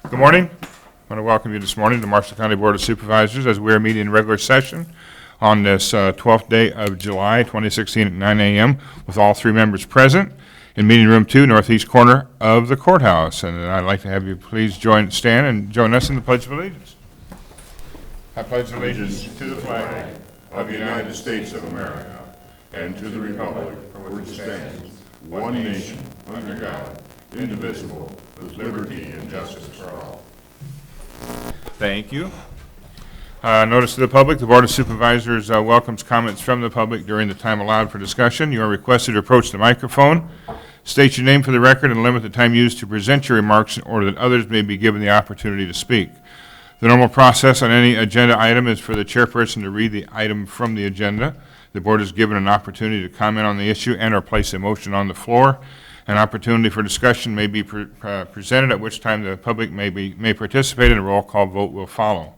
Good morning. I want to welcome you this morning to Marshall County Board of Supervisors as we are meeting in regular session on this 12th day of July 2016 at 9 a.m. with all three members present in meeting room 2, northeast corner of the courthouse. And I'd like to have you please stand and join us in the Pledge of Allegiance. I pledge allegiance to the flag of the United States of America and to the republic for which it stands, one nation, under God, indivisible, with liberty and justice for all. Thank you. Notice to the public, the Board of Supervisors welcomes comments from the public during the time allowed for discussion. You are requested to approach the microphone, state your name for the record, and limit the time used to present your remarks in order that others may be given the opportunity to speak. The normal process on any agenda item is for the chairperson to read the item from the agenda. The board is given an opportunity to comment on the issue and or place a motion on the floor. An opportunity for discussion may be presented, at which time the public may participate, and a roll call vote will follow.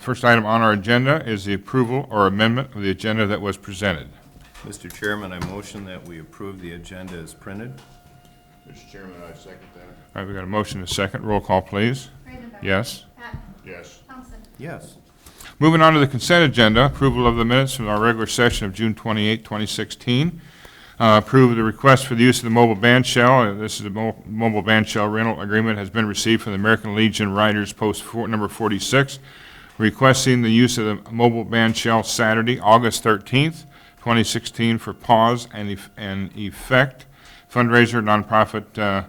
First item on our agenda is the approval or amendment of the agenda that was presented. Mr. Chairman, I motion that we approve the agenda as printed. Mr. Chairman, I second that. All right, we've got a motion and a second. Roll call, please. Yes. Patton. Yes. Thompson. Yes. Moving on to the consent agenda, approval of the minutes from our regular session of June 28, 2016. Approve the request for the use of the mobile band shell. This is a mobile band shell rental agreement has been received from the American Legion Riders Post number 46, requesting the use of the mobile band shell Saturday, August 13th, 2016 for Pause and Effect fundraiser, nonprofit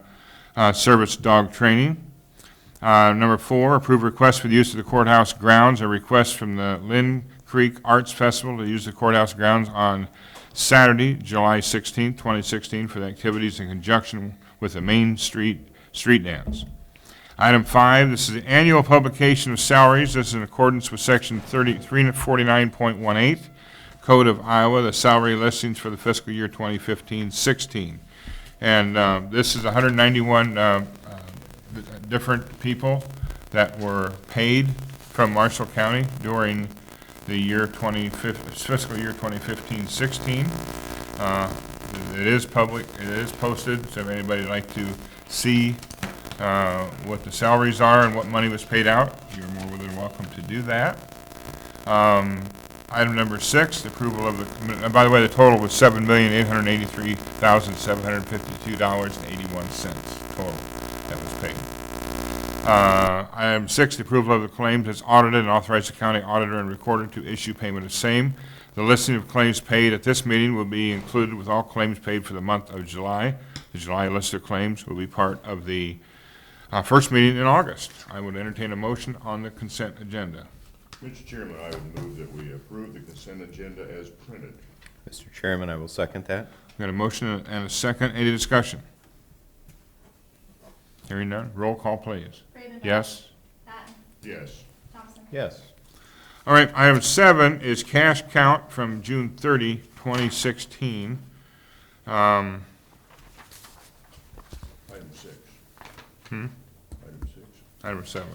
service dog training. Number 4, approve request for the use of the courthouse grounds, a request from the Lynn Creek Arts Festival to use the courthouse grounds on Saturday, July 16, 2016 for the activities in conjunction with the Main Street Dance. Item 5, this is the annual publication of salaries. This is in accordance with Section 349.18 Code of Iowa, the salary listings for the fiscal year 2015-16. And this is 191 different people that were paid from Marshall County during the year fiscal year 2015-16. It is public, it is posted, so if anybody would like to see what the salaries are and what money was paid out, you're more than welcome to do that. Item number 6, the approval of the, and by the way, the total was $7,883,752.81 total that was paid. Item 6, the approval of the claims as audited and authorize the county auditor and recorder to issue payment of same. The listing of claims paid at this meeting will be included with all claims paid for the month of July. The July list of claims will be part of the first meeting in August. I would entertain a motion on the consent agenda. Mr. Chairman, I would move that we approve the consent agenda as printed. Mr. Chairman, I will second that. We've got a motion and a second. Any discussion? Hearing none. Roll call, please. Ravenbauer. Yes? Patton. Yes. Thompson. Yes. All right, item 7 is cash count from June 30, 2016. Item 6. Item 6. Item 7.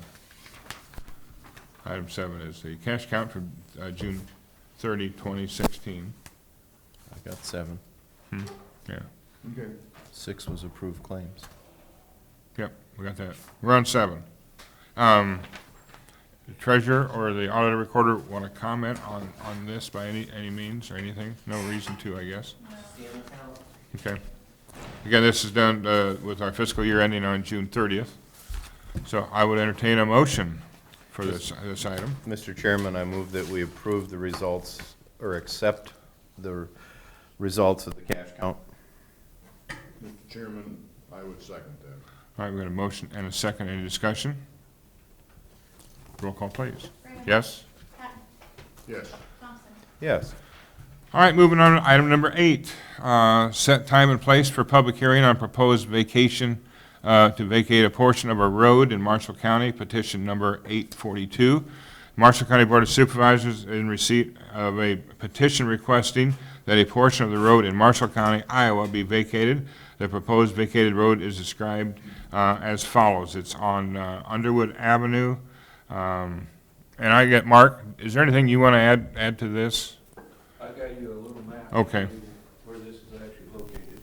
Item 7 is the cash count from June 30, 2016. I got 7. Yeah, Okay. 6 was approved claims. yep, we got that. We're on 7. The treasurer or the auditor recorder want to comment on this by any means or anything? No reason to, I guess. Okay. Again, this is done with our fiscal year ending on June 30th. So I would entertain a motion for this item. Mr. Chairman, I move that we approve the results or accept the results of the cash count. Mr. Chairman, I would second that. All right, we got a motion and a second. Any discussion? Roll call, please. Ravenbauer. Yes? Patton. Yes. Thompson. Yes. All right, moving on to item number 8. Set time and place for public hearing on proposed vacation to vacate a portion of a road in Marshall County, petition number 842. Marshall County Board of Supervisors in receipt of a petition requesting that a portion of the road in Marshall County, Iowa be vacated. The proposed vacated road is described as follows. It's on Underwood Avenue. And I get, Mark, is there anything you want to add to this? I got you a little map. Okay. Where this is actually located.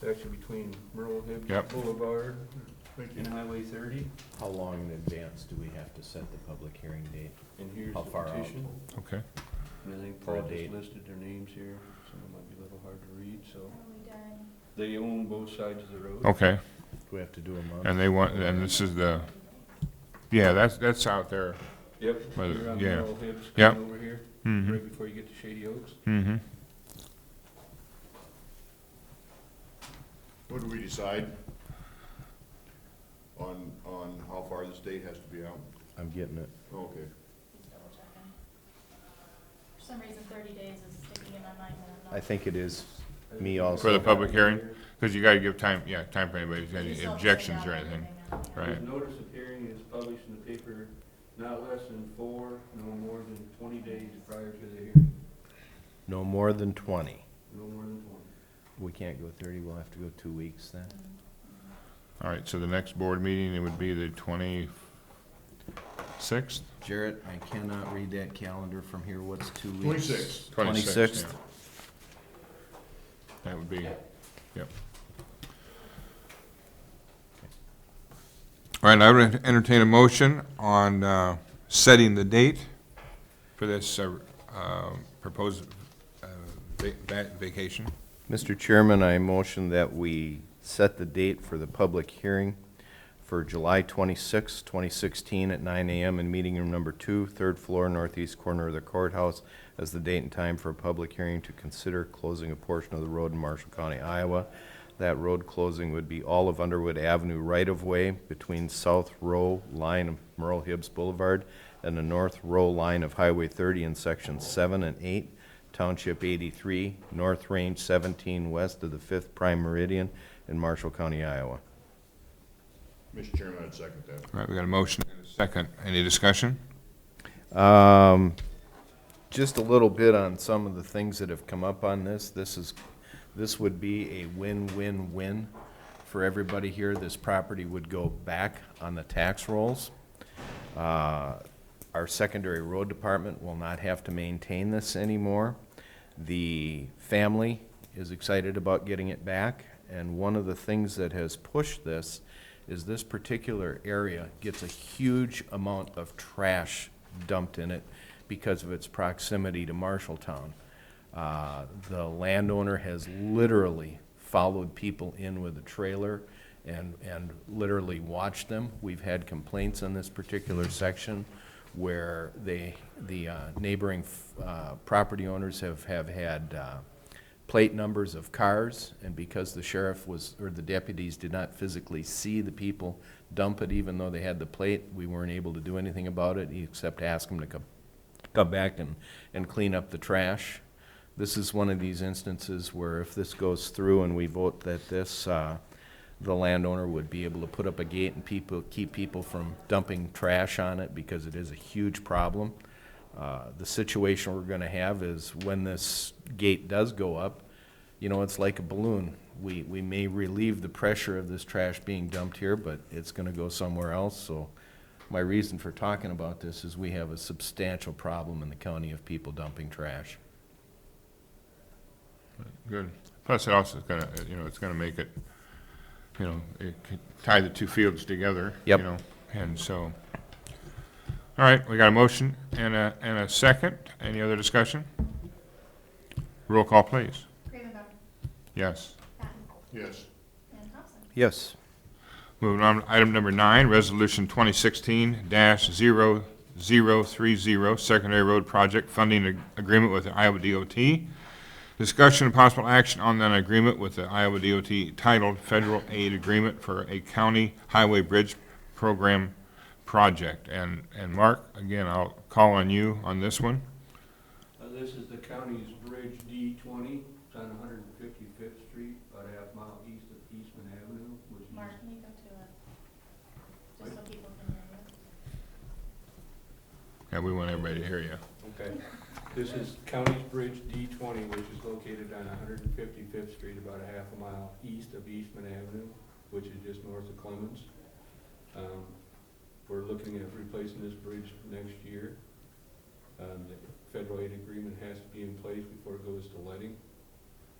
actually between Merle Hibbs Yep. Boulevard Thank you. and Highway 30. How long in advance do we have to set the public hearing date? And here's How the far out? petition. Okay. And I think For a Paul date. just listed their names here. Some of them might be a little hard to read, so. We done. They own both sides of the road. Okay, Do we have to do a month? and they want, and this is the, yeah, that's out there. Yep, By the- you're on yeah. Merle Hibbs Yep. coming over here, Mm-hmm, right before you get to Shady Oaks. mm-hmm. What do we decide on how far the state has to be out? I'm getting it. Okay. Just double checking. For some reason, 30 days is sticking in my mind, and I'm not. I think it is. Me For the also. public hearing? Because you gotta give time, yeah, time for anybody who's got You any still have to objections send or out anything. everything, yeah. Right. The notice of hearing is published in the paper not less than 4, no more than 20 days prior to the hearing. No more than 20. No more than 20. We can't go 30, we'll have to go 2 weeks then. All right, so the next board meeting, it would be the 26th? Jarrett, I cannot read that calendar from here. What's 2 weeks? 26. 26th. Yeah. That would be, yep. All right, I would entertain a motion on setting the date for this proposed vacation. Mr. Chairman, I motion that we set the date for the public hearing for July 26, 2016 at 9 a.m. in meeting room number 2, third floor, northeast corner of the courthouse as the date and time for a public hearing to consider closing a portion of the road in Marshall County, Iowa. That road closing would be all of Underwood Avenue right-of-way between South Row line of Merle Hibbs Boulevard and the North Row line of Highway 30 in Sections 7 and 8, Township 83, North Range 17, west of the 5th Prime Meridian in Marshall County, Iowa. Mr. Chairman, I'd second that. All right, we got a motion and a second. Any discussion? Just a little bit on some of the things that have come up on this. This would be a win-win-win for everybody here. This property would go back on the tax rolls. Our secondary road department will not have to maintain this anymore. The family is excited about getting it back, and one of the things that has pushed this is this particular area gets a huge amount of trash dumped in it because of its proximity to Marshalltown. The landowner has literally followed people in with a trailer and literally watched them. We've had complaints on this particular section where the neighboring property owners have had plate numbers of cars, and because the sheriff or the deputies did not physically see the people dump it, even though they had the plate, we weren't able to do anything about it except ask them to come back and clean up the trash. This is one of these instances where if this goes through and we vote that this, the landowner would be able to put up a gate and keep people from dumping trash on it because it is a huge problem. The situation we're gonna have is when this gate does go up, you know, it's like a balloon. We may relieve the pressure of this trash being dumped here, but it's gonna go somewhere else. So my reason for talking about this is we have a substantial problem in the county of people dumping trash. Good. Plus, it also is gonna, it's gonna make it, it could tie the two fields together. Yep. And so, all right, we got a motion and a second. Any other discussion? Roll call, please. Cravenbauer, Yes. Patton, Yes. and Thompson. Yes. Moving on, to item number 9, Resolution 2016-0030, Secondary Road Project Funding Agreement with the Iowa DOT. Discussion and possible action on an agreement with the Iowa DOT titled Federal Aid Agreement for a County Highway Bridge Program Project. And Mark, again, I'll call on you on this one. This is the county's Bridge D20. It's on 155th Street, about a half mile east of Eastman Avenue, which is Mark, can you go to it? Just so people can hear you. Yeah, we want everybody to hear you. okay. This is County's Bridge D20, which is located on 155th Street, about a half a mile east of Eastman Avenue, which is just north of Clemens. We're looking at replacing this bridge next year. The federal aid agreement has to be in place before it goes to letting.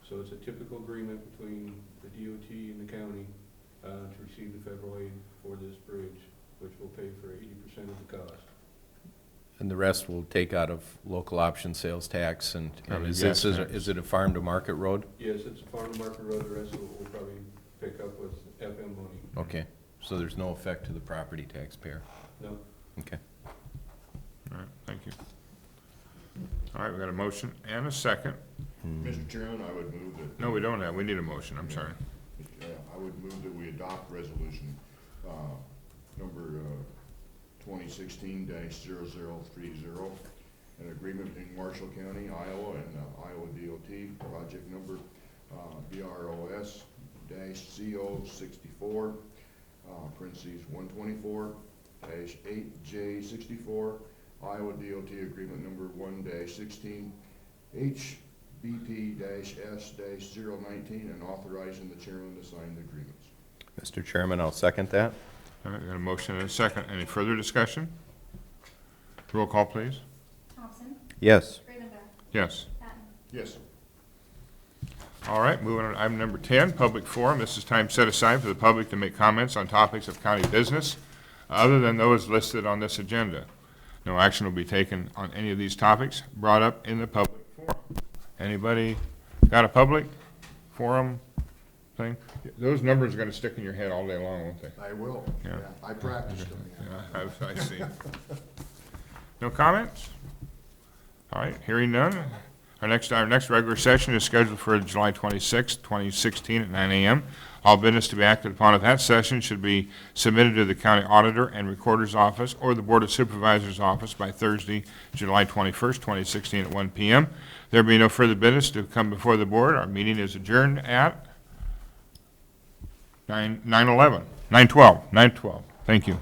So it's a typical agreement between the DOT and the county to receive the federal aid for this bridge, which will pay for 80% of the cost. And the rest we'll take out of local option sales tax and Probably is gas this, tax. is it a farm to market road? Yes, it's a farm to market road, the rest of it we'll probably pick up with FM money. Okay, so there's no effect to the property taxpayer? No, Okay. All right, thank you. All right, we got a motion and a second. Mr. Chairman, I would move that. No, we don't have, we need a motion, I'm sorry. I would move that we adopt resolution, number, 2016-0030, an agreement between Marshall County, Iowa, and Iowa DOT, project number, BROS-CO64, parentheses 124-8J64, Iowa DOT agreement number 1-16, HBP-S-019, and authorizing the chairman to sign the agreements. Mr. Chairman, I'll second that. All right, we got a motion and a second. Any further discussion? Roll call, please. Thompson, Yes. Ravenbauer, Yes. Patton. Yes. All right, moving on to item number 10, public forum. This is time set aside for the public to make comments on topics of county business other than those listed on this agenda. No action will be taken on any of these topics brought up in the public forum. Anybody got a public forum thing? Those numbers are going to stick in your head all day long, won't they? I will. Yeah. I practiced them. Yeah, I see. No comments? All right, hearing none. Our next regular session is scheduled for July 26, 2016 at 9 a.m. All business to be acted upon at that session should be submitted to the county auditor and recorder's office or the Board of Supervisors office by Thursday, July 21st, 2016 at 1 p.m. There being no further business to come before the board, our meeting is adjourned at 9:12. Thank you.